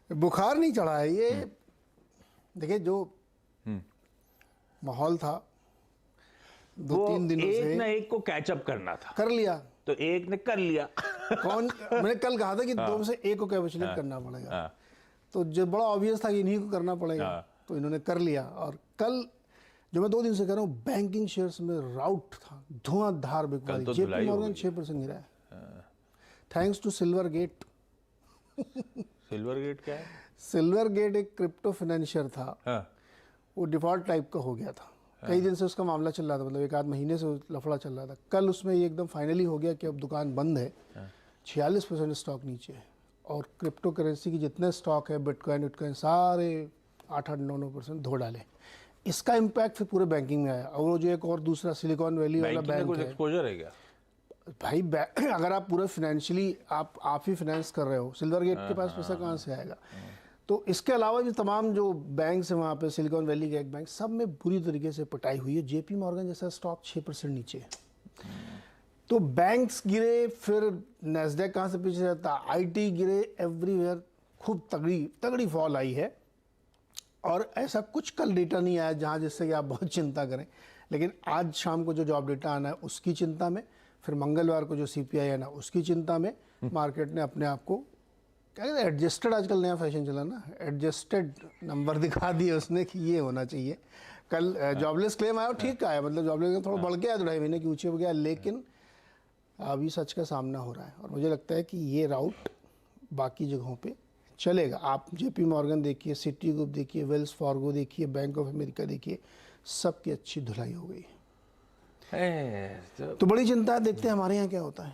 बुखार नहीं चढ़ा है ये। देखिए जो माहौल था 2-3 दिनों से, एक ना एक को कैचअप करना था, कर लिया तो एक ने कर लिया। कौन? मैंने कल कहा था कि दो में से एक को कैपिचुलेट करना पड़ेगा, तो जो बड़ा ऑब्वियस था कि इन्हीं को करना पड़ेगा, तो इन्होंने कर लिया। और कल जो मैं 2 दिन से कह रहा हूँ, बैंकिंग शेयर्स में राउट था, धुआंधार बिकवाली। तो जेपी मॉर्गन 6% गिरा है, thanks to Silvergate. Silvergate क्या है? सिल्वर गेट एक क्रिप्टो फाइनेंशियर था, वो डिफॉल्ट टाइप का हो गया था। कई दिन से उसका मामला चल रहा था, मतलब 1-8 महीने से लफड़ा चल रहा था। कल उसमें ये एकदम फाइनली हो गया कि अब दुकान बंद है। 46% स्टॉक नीचे है, और क्रिप्टो करेंसी की जितने स्टॉक है, बिटकॉइन सारे 8-9% धो डाले। इसका इम्पैक्ट फिर पूरे बैंकिंग में आया। और वो जो एक और दूसरा सिलिकॉन वैली वाला बैंक है, एक्सपोजर है क्या भाई? अगर आप पूरा फाइनेंशियली आप ही फाइनेंस कर रहे हो, सिल्वर गेट के पास पैसा कहाँ से आएगा? तो इसके अलावा भी तमाम जो बैंक है वहाँ पे, सिलिकॉन वैली के एक बैंक, सब में बुरी तरीके से पिटाई हुई है। जेपी मॉर्गन जैसा स्टॉक 6% नीचे है। तो बैंक्स गिरे, फिर नैस्डैक कहाँ से पीछे रहता, आईटी गिरे, एवरीवेयर खूब तगड़ी फॉल आई है। और ऐसा कुछ कल डेटा नहीं आया जहाँ जिससे कि आप बहुत चिंता करें, लेकिन आज शाम को जो जॉब डेटा आना है उसकी चिंता में, फिर मंगलवार को जो सीपीआई आना उसकी चिंता में, मार्केट ने अपने आप को क्या कहते हैं, एडजस्टेड, आजकल नया फैशन चला ना, एडजस्टेड नंबर दिखा दिए उसने कि ये होना चाहिए। कल जॉबलेस क्लेम आया, ठीक आया, मतलब जॉबलेस क्लेम थोड़ा बढ़ गया 2.5 महीने की ऊँचे हो गया, लेकिन अभी सच का सामना हो रहा है। और मुझे लगता है कि ये राउट बाकी जगहों पे चलेगा। आप जेपी मॉर्गन देखिए, सिटी ग्रुप देखिए, वेल्स फार्गो देखिए, बैंक ऑफ अमेरिका देखिए, सबकी अच्छी धुलाई हो गई है। तो बड़ी चिंता है, देखते हैं हमारे यहाँ क्या होता है।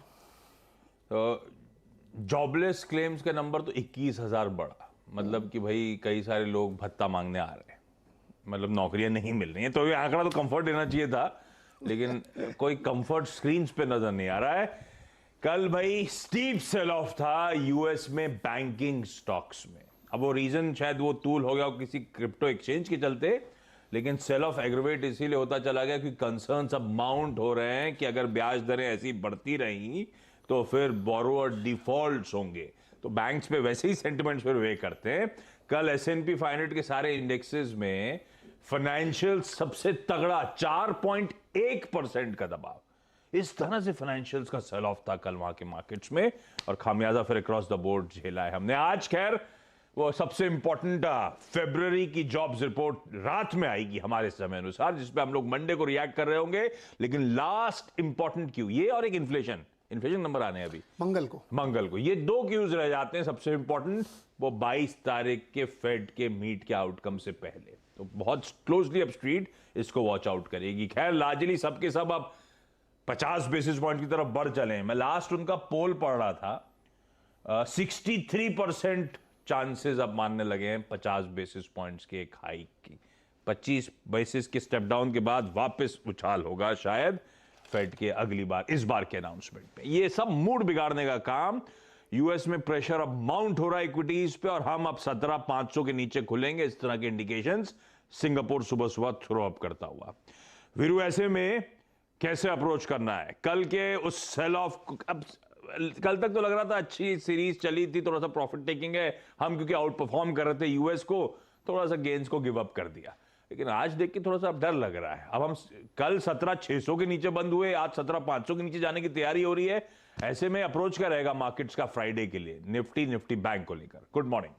तो जॉबलेस क्लेम्स के नंबर तो 21,000 बढ़ा, मतलब कि भाई कई सारे लोग भत्ता मांगने आ रहे हैं, मतलब नौकरियां नहीं मिल रही हैं। तो ये आंकड़ा तो कंफर्ट देना चाहिए था, लेकिन कोई कंफर्ट स्क्रीन्स पे नजर नहीं आ रहा है। कल भाई स्टीप सेल ऑफ था यूएस में बैंकिंग स्टॉक्स में। अब वो रीजन शायद वो तूल हो गया किसी क्रिप्टो एक्सचेंज के चलते, लेकिन सेल ऑफ एग्रीवेट इसीलिए होता चला गया क्योंकि कंसर्न्स अब माउंट हो रहे हैं कि अगर ब्याज दरें ऐसी बढ़ती रही तो फिर बोरोअर डिफॉल्ट्स होंगे, तो बैंक्स पे वैसे ही सेंटिमेंट्स फिर वे करते हैं। कल S&P 500 के सारे इंडेक्सेस में फाइनेंशियल सबसे तगड़ा 4.1% का दबाव। इस तरह से फाइनेंशियल्स का सेल ऑफ था कल वहां के मार्केट्स में, और खामियाजा फिर अक्रॉस द बोर्ड झेला है हमने। आज खैर वो सबसे इंपॉर्टेंट फरवरी की जॉब्स रिपोर्ट रात में आएगी हमारे समय अनुसार, जिसपे हम लोग मंडे को रिएक्ट कर रहे होंगे। लेकिन लास्ट इंपॉर्टेंट क्यू ये, और एक इन्फ्लेशन नंबर आने हैं अभी मंगल को। ये 2 क्यूज रह जाते हैं सबसे इंपॉर्टेंट, वो 22 तारीख के फेड के मीट के आउटकम से पहले। तो बहुत क्लोजली अब स्ट्रीट इसको वॉच आउट करेगी। खैर लार्जली सबके सब अब 50 बेसिस पॉइंट की तरफ बढ़ चले हैं। मैं लास्ट उनका पोल पढ़ रहा था, 63% चांसेस अब मानने लगे हैं 50 बेसिस पॉइंट्स के एक हाइक की। 25 बेसिस के स्टेप डाउन के बाद वापस उछाल होगा शायद फेड के अगली बार, इस बार के अनाउंसमेंट पे। ये सब मूड बिगाड़ने का काम। यूएस में प्रेशर अब माउंट हो रहा है इक्विटीज पे, और हम अब 17,500 के नीचे खुलेंगे, इस तरह के इंडिकेशंस। सिंगापुर सुबह थ्रो अप करता हुआ। वीरू, ऐसे में कैसे अप्रोच करना है कल के उस सेल ऑफ? अब कल तक तो लग रहा था अच्छी सीरीज चली थी, थोड़ा सा प्रॉफिट टेकिंग है हम, क्योंकि आउट परफॉर्म कर रहे थे यूएस को, थोड़ा सा गेन्स को गिव अप कर दिया। लेकिन आज देख के थोड़ा सा अब डर लग रहा है। अब हम कल 17,600 के नीचे बंद हुए, आज 17,500 के नीचे जाने की तैयारी हो रही है। ऐसे में अप्रोच क्या रहेगा मार्केट्स का फ्राइडे के लिए, निफ्टी बैंक को लेकर? Good morning.